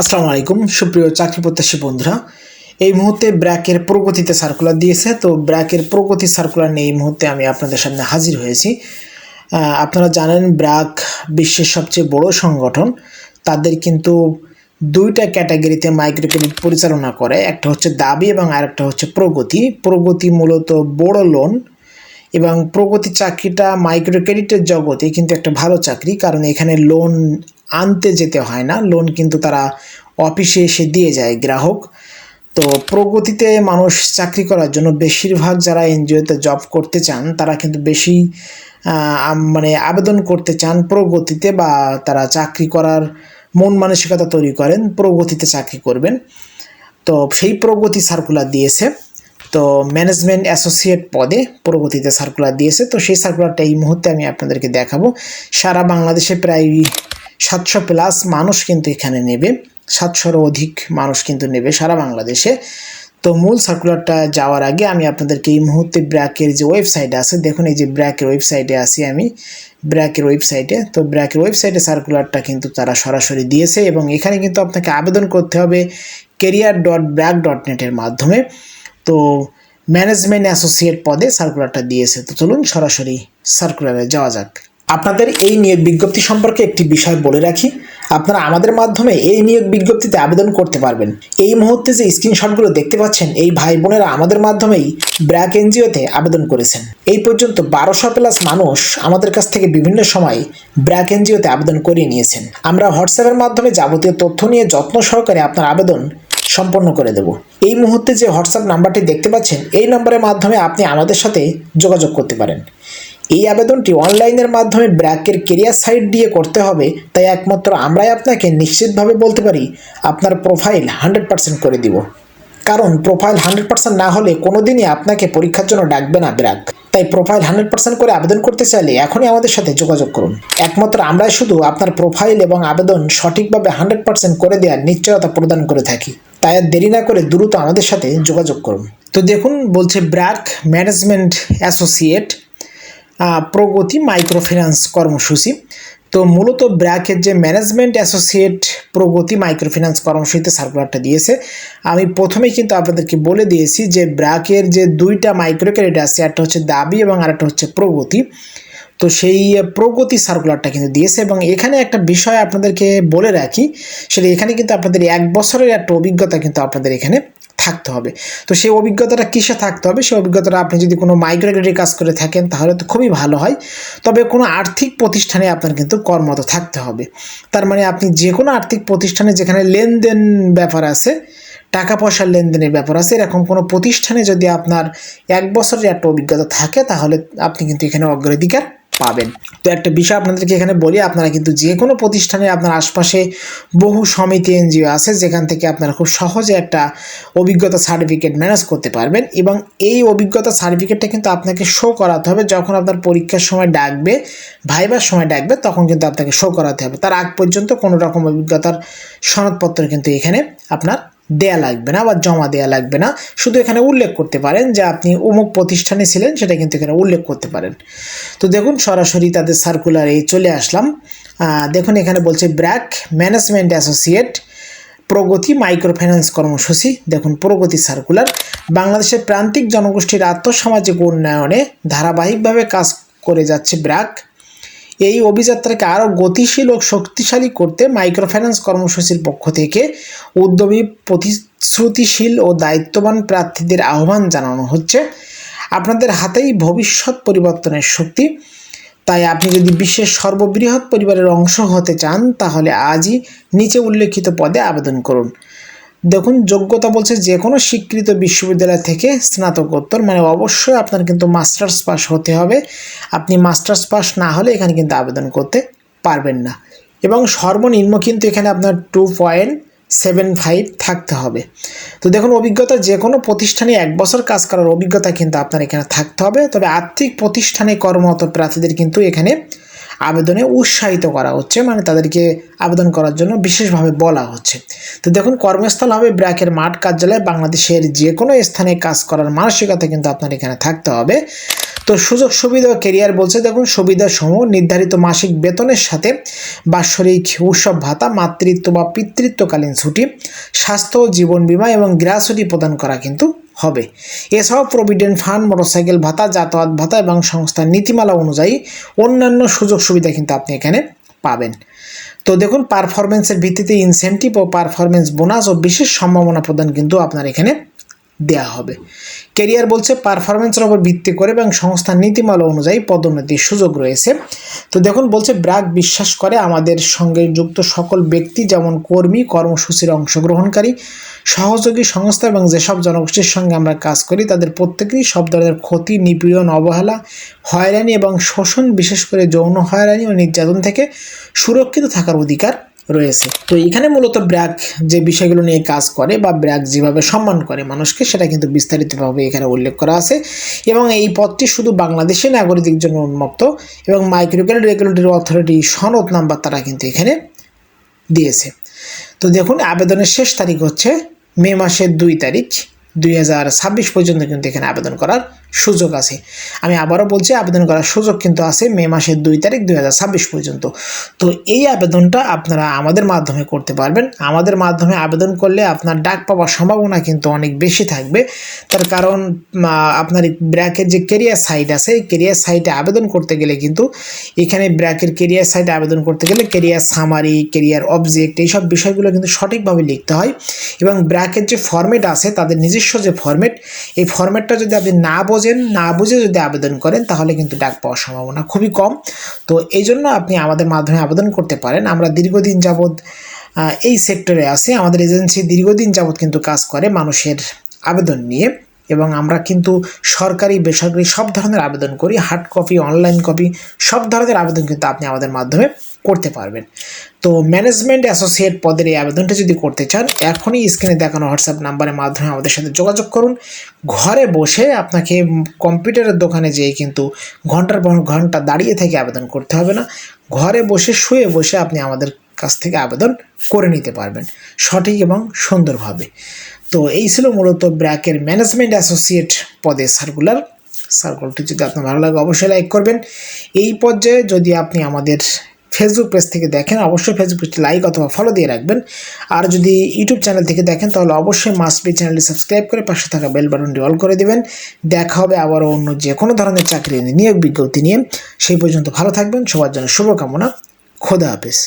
আসসালামু আলাইকুম সুপ্রিয় চাকরি প্রত্যাশী বন্ধুরা। এই মুহূর্তে ব্র্যাকের প্রগতিতে সার্কুলার দিয়েছে, তো ব্র্যাকের প্রগতি সার্কুলার নিয়ে এই মুহূর্তে আমি আপনাদের সামনে হাজির হয়েছি। আপনারা জানেন ব্র্যাক বিশ্বের সবচেয়ে বড় সংগঠন। তাদের কিন্তু দুইটা ক্যাটাগরিতে মাইক্রো ক্রেডিট পরিচালনা করে, একটা হচ্ছে দাবি এবং আরেকটা হচ্ছে প্রগতি। প্রগতি মূলত বড় লোন এবং প্রগতি চাকরিটা মাইক্রো ক্রেডিটের জগতে কিন্তু একটা ভালো চাকরি, কারণ এখানে লোন আনতে যেতে হয় না, লোন কিন্তু তারা অফিসে এসে দিয়ে যায় গ্রাহক। তো প্রগতিতে মানুষ চাকরি করার জন্য বেশিরভাগ যারা এনজিওতে জব করতে চান তারা কিন্তু বেশি আবেদন করতে চান প্রগতিতে, বা তারা চাকরি করার মন মানসিকতা তৈরি করেন প্রগতিতে চাকরি করবেন। তো সেই প্রগতি সার্কুলার দিয়েছে, তো ম্যানেজমেন্ট অ্যাসোসিয়েট পদে প্রগতিতে সার্কুলার দিয়েছে। তো সেই সার্কুলারটা এই মুহূর্তে আমি আপনাদেরকে দেখাবো। সারা বাংলাদেশে প্রায় 700+ মানুষ কিন্তু এখানে নেবে, 700-এরও অধিক মানুষ কিন্তু নেবে সারা বাংলাদেশে। তো মূল সার্কুলারটা যাওয়ার আগে আমি আপনাদেরকে এই মুহূর্তে ব্র্যাকের যে ওয়েবসাইট আছে, দেখুন এই যে ব্র্যাকের ওয়েবসাইটে আছি আমি, ব্র্যাকের ওয়েবসাইটে। তো ব্র্যাকের ওয়েবসাইটে সার্কুলারটা কিন্তু তারা সরাসরি দিয়েছে এবং এখানে কিন্তু আপনাকে আবেদন করতে হবে career.bracc.net এর মাধ্যমে। তো ম্যানেজমেন্ট অ্যাসোসিয়েট পদে সার্কুলারটা দিয়েছে। তো চলুন সরাসরি সার্কুলারে যাওয়া যাক। আপনাদের এই নিয়োগ বিজ্ঞপ্তি সম্পর্কে একটি বিষয় বলে রাখি, আপনারা আমাদের মাধ্যমে এই নিয়োগ বিজ্ঞপ্তিতে আবেদন করতে পারবেন। এই মুহূর্তে যে স্ক্রিনশটগুলো দেখতে পাচ্ছেন, এই ভাই বোনেরা আমাদের মাধ্যমেই ব্র্যাক এনজিওতে আবেদন করেছেন। এই পর্যন্ত 1200+ মানুষ আমাদের কাছ থেকে বিভিন্ন সময় ব্র্যাক এনজিওতে আবেদন করিয়ে নিয়েছেন। আমরা হোয়াটসঅ্যাপের মাধ্যমে যাবতীয় তথ্য নিয়ে যত্ন সহকারে আপনার আবেদন সম্পন্ন করে দেব। এই মুহূর্তে যে হোয়াটসঅ্যাপ নাম্বারটি দেখতে পাচ্ছেন, এই নাম্বারের মাধ্যমে আপনি আমাদের সাথে যোগাযোগ করতে পারেন। এই আবেদনটি অনলাইনের মাধ্যমে ব্র্যাকের কেরিয়ার সাইট দিয়ে করতে হবে, তাই একমাত্র আমরাই আপনাকে নিশ্চিতভাবে বলতে পারি আপনার প্রোফাইল 100% করে দিব। কারণ প্রোফাইল 100% না হলে কোনোদিনই আপনাকে পরীক্ষার জন্য ডাকবে না ব্র্যাক। তাই প্রোফাইল 100% করে আবেদন করতে চাইলে এখনই আমাদের সাথে যোগাযোগ করুন। একমাত্র আমরাই শুধু আপনার প্রোফাইল এবং আবেদন সঠিকভাবে 100% করে দেওয়ার নিশ্চয়তা প্রদান করে থাকি। তাই আর দেরি না করে দ্রুত আমাদের সাথে যোগাযোগ করুন। তো দেখুন বলছে ব্র্যাক ম্যানেজমেন্ট অ্যাসোসিয়েট প্রগতি মাইক্রোফিন্যান্স কর্মসূচি। তো মূলত ব্র্যাকের যে ম্যানেজমেন্ট অ্যাসোসিয়েট প্রগতি মাইক্রোফিন্যান্স কর্মসূচিতে সার্কুলারটা দিয়েছে। আমি প্রথমেই কিন্তু আপনাদেরকে বলে দিয়েছি যে ব্র্যাকের যে দুইটা মাইক্রো ক্রেডিট আছে, একটা হচ্ছে দাবি এবং আরেকটা হচ্ছে প্রগতি। তো সেই প্রগতি সার্কুলারটা কিন্তু দিয়েছে এবং এখানে একটা বিষয় আপনাদেরকে বলে রাখি, সেটা এখানে কিন্তু আপনাদের 1 বছরের একটা অভিজ্ঞতা কিন্তু আপনাদের এখানে থাকতে হবে। তো সেই অভিজ্ঞতাটা কিসে থাকতে হবে? সেই অভিজ্ঞতাটা আপনি যদি কোনো মাইক্রো ক্রেডিট কাজ করে থাকেন তাহলে তো খুবই ভালো হয়, তবে কোনো আর্থিক প্রতিষ্ঠানে আপনার কিন্তু কর্মরত থাকতে হবে। তার মানে আপনি যে কোনো আর্থিক প্রতিষ্ঠানে যেখানে লেনদেন ব্যাপার আছে, টাকা পয়সার লেনদেনের ব্যাপার আছে, এরকম কোনো প্রতিষ্ঠানে যদি আপনার 1 বছরের একটা অভিজ্ঞতা থাকে তাহলে আপনি কিন্তু এখানে অগ্রাধিকার পাবেন। তো একটা বিষয় আপনাদেরকে এখানে বলি, আপনারা কিন্তু যে কোনো প্রতিষ্ঠানে আপনার আশপাশে বহু সমিতি এনজিও আছে যেখান থেকে আপনারা খুব সহজে একটা অভিজ্ঞতা সার্টিফিকেট ম্যানেজ করতে পারবেন এবং এই অভিজ্ঞতা সার্টিফিকেটটা কিন্তু আপনাকে শো করাতে হবে যখন আপনার পরীক্ষার সময় ডাকবে, ভাইবার সময় ডাকবে, তখন কিন্তু আপনাকে শো করাতে হবে। তার আগ পর্যন্ত কোনো রকম অভিজ্ঞতার সনদপত্র কিন্তু এখানে আপনার দেয়া লাগবে না বা জমা দেয়া লাগবে না। শুধু এখানে উল্লেখ করতে পারেন যে আপনি অমুক প্রতিষ্ঠানে ছিলেন, সেটা কিন্তু এখানে উল্লেখ করতে পারেন। তো দেখুন সরাসরি তাদের সার্কুলারে চলে আসলাম। দেখুন এখানে বলছে ব্র্যাক ম্যানেজমেন্ট অ্যাসোসিয়েট প্রগতি মাইক্রোফিন্যান্স কর্মসূচি। দেখুন প্রগতি সার্কুলার বাংলাদেশের প্রান্তিক জনগোষ্ঠীর আর্থসামাজিক উন্নয়নে ধারাবাহিকভাবে কাজ করে যাচ্ছে ব্র্যাক। এই অভিযাত্রাকে আরও গতিশীল ও শক্তিশালী করতে মাইক্রোফিন্যান্স কর্মসূচির পক্ষ থেকে উদ্যমী, প্রতিশ্রুতিশীল ও দায়িত্ববান প্রার্থীদের আহ্বান জানানো হচ্ছে। আপনাদের হাতেই ভবিষ্যৎ পরিবর্তনের শক্তি। তাই আপনি যদি বিশ্বের সর্ববৃহৎ পরিবারের অংশ হতে চান তাহলে আজই নিচে উল্লেখিত পদে আবেদন করুন। দেখুন যোগ্যতা বলছে যে কোনো স্বীকৃত বিশ্ববিদ্যালয় থেকে স্নাতকোত্তর, মানে অবশ্যই আপনার কিন্তু মাস্টার্স পাস হতে হবে। আপনি মাস্টার্স পাস না হলে এখানে কিন্তু আবেদন করতে পারবেন না এবং সর্বনিম্ন কিন্তু এখানে আপনার 2.75 থাকতে হবে। তো দেখুন অভিজ্ঞতা যে কোনো প্রতিষ্ঠানে 1 বছর কাজ করার অভিজ্ঞতা কিন্তু আপনার এখানে থাকতে হবে, তবে আর্থিক প্রতিষ্ঠানে কর্মরত প্রার্থীদের কিন্তু এখানে আবেদনে উৎসাহিত করা হচ্ছে, মানে তাদেরকে আবেদন করার জন্য বিশেষভাবে বলা হচ্ছে। তো দেখুন, কর্মস্থল হবে ব্র্যাকের মাঠ কার্যালয়, বাংলাদেশের যে কোনো স্থানে কাজ করার মানসিকতা কিন্তু আপনার এখানে থাকতে হবে। তো সুযোগ সুবিধা ও কেরিয়ার বলছে, দেখুন সুবিধাসমূহ নির্ধারিত মাসিক বেতনের সাথে বাৎসরিক উৎসব ভাতা, মাতৃত্ব বা পিতৃত্বকালীন ছুটি, স্বাস্থ্য, জীবন বীমা এবং গ্র্যাচুইটি প্রদান করা কিন্তু হবে। এছাড়াও প্রভিডেন্ট ফান্ড, মোটরসাইকেল ভাতা, যাতায়াত ভাতা এবং সংস্থার নীতিমালা অনুযায়ী অন্যান্য সুযোগ সুবিধা কিন্তু আপনি এখানে পাবেন। তো দেখুন, পারফরমেন্সের ভিত্তিতে ইনসেন্টিভ ও পারফরমেন্স বোনাস ও বিশেষ সম্ভাবনা প্রদান কিন্তু আপনার এখানে দেয়া হবে। কেরিয়ার বলছে পারফরমেন্সের উপর ভিত্তি করে এবং সংস্থার নীতিমালা অনুযায়ী পদোন্নতির সুযোগ রয়েছে। তো দেখুন বলছে, ব্র্যাক বিশ্বাস করে আমাদের সঙ্গে যুক্ত সকল ব্যক্তি, যেমন কর্মী, কর্মসূচির অংশগ্রহণকারী, সহযোগী সংস্থা এবং যেসব জনগোষ্ঠীর সঙ্গে আমরা কাজ করি তাদের প্রত্যেকেই সব ধরনের ক্ষতি, নিপীড়ন, অবহেলা, হয়রানি এবং শোষণ, বিশেষ করে যৌন হয়রানি ও নির্যাতন থেকে সুরক্ষিত থাকার অধিকার রয়েছে। তো এখানে মূলত ব্র্যাক যে বিষয়গুলো নিয়ে কাজ করে বা ব্র্যাক যেভাবে সম্মান করে মানুষকে, সেটা কিন্তু বিস্তারিতভাবে এখানে উল্লেখ করা আছে। এবং এই পদটি শুধু বাংলাদেশি নাগরিকদের জন্য উন্মুক্ত এবং মাইক্রোক্রেডিট রেগুলেটরি অথরিটি সনদ নাম্বার তারা কিন্তু এখানে দিয়েছে। তো দেখুন, আবেদনের শেষ তারিখ হচ্ছে মে মাসের 2 তারিখ 2026 পর্যন্ত কিন্তু এখানে আবেদন করার সুযোগ আছে। আমি আবারও বলছি, আবেদন করার সুযোগ কিন্তু আছে মে মাসের 2 তারিখ 2026 পর্যন্ত। তো এই আবেদনটা আপনারা আমাদের মাধ্যমে করতে পারবেন। আমাদের মাধ্যমে আবেদন করলে আপনার ডাক পাওয়ার সম্ভাবনা কিন্তু অনেক বেশি থাকবে। তার কারণ আপনার ব্র্যাকের যে কেরিয়ার সাইট আছে, এই কেরিয়ার সাইটে আবেদন করতে গেলে কিন্তু এখানে ব্র্যাকের কেরিয়ার সাইটে আবেদন করতে গেলে কেরিয়ার সামারি, কেরিয়ার অবজেক্ট, এইসব বিষয়গুলো কিন্তু সঠিকভাবে লিখতে হয়। এবং ব্র্যাকের যে ফরম্যাট আছে, তাদের নিজস্ব যে ফরম্যাট, এই ফরম্যাটটা যদি আপনি না বুঝে যদি আবেদন করেন তাহলে কিন্তু ডাক পাওয়ার সম্ভাবনা খুবই কম। তো এই জন্য আপনি আমাদের মাধ্যমে আবেদন করতে পারেন। আমরা দীর্ঘদিন যাবৎ এই সেক্টরে আছি। আমাদের এজেন্সি দীর্ঘদিন যাবৎ কিন্তু কাজ করে মানুষের আবেদন নিয়ে, এবং আমরা কিন্তু সরকারি, বেসরকারি সব ধরনের আবেদন করি। হার্ড কপি, অনলাইন কপি, সব ধরনের আবেদন কিন্তু আপনি আমাদের মাধ্যমে করতে পারবেন। তো ম্যানেজমেন্ট অ্যাসোসিয়েট পদের এই আবেদনটা যদি করতে চান, এখনই স্ক্রিনে দেখানো হোয়াটসঅ্যাপ নাম্বারের মাধ্যমে আমাদের সাথে যোগাযোগ করুন। ঘরে বসে আপনাকে কম্পিউটারের দোকানে যেয়ে কিন্তু ঘন্টার পর ঘন্টা দাঁড়িয়ে থেকে আবেদন করতে হবে না। ঘরে বসে, শুয়ে বসে আপনি আমাদের কাছ থেকে আবেদন করে নিতে পারবেন সঠিক এবং সুন্দরভাবে। তো এই ছিল মূলত ব্র্যাকের ম্যানেজমেন্ট অ্যাসোসিয়েট পদে সার্কুলারটি যদি আপনার ভালো লাগে অবশ্যই লাইক করবেন। এই পর্যায়ে যদি আপনি আমাদের ফেসবুক পেজ থেকে দেখেন, অবশ্যই ফেসবুক পেজটি লাইক অথবা ফলো দিয়ে রাখবেন। আর যদি ইউটিউব চ্যানেল থেকে দেখেন তাহলে অবশ্যই মাস্ট বি চ্যানেলটি সাবস্ক্রাইব করে পাশে থাকা বেল বাটনটি অল করে দেবেন। দেখা হবে আবারও অন্য যে কোনো ধরনের চাকরি নিয়োগ বিজ্ঞপ্তি নিয়ে। সেই পর্যন্ত ভালো থাকবেন। সবার জন্য শুভকামনা। খোদা হাফেজ।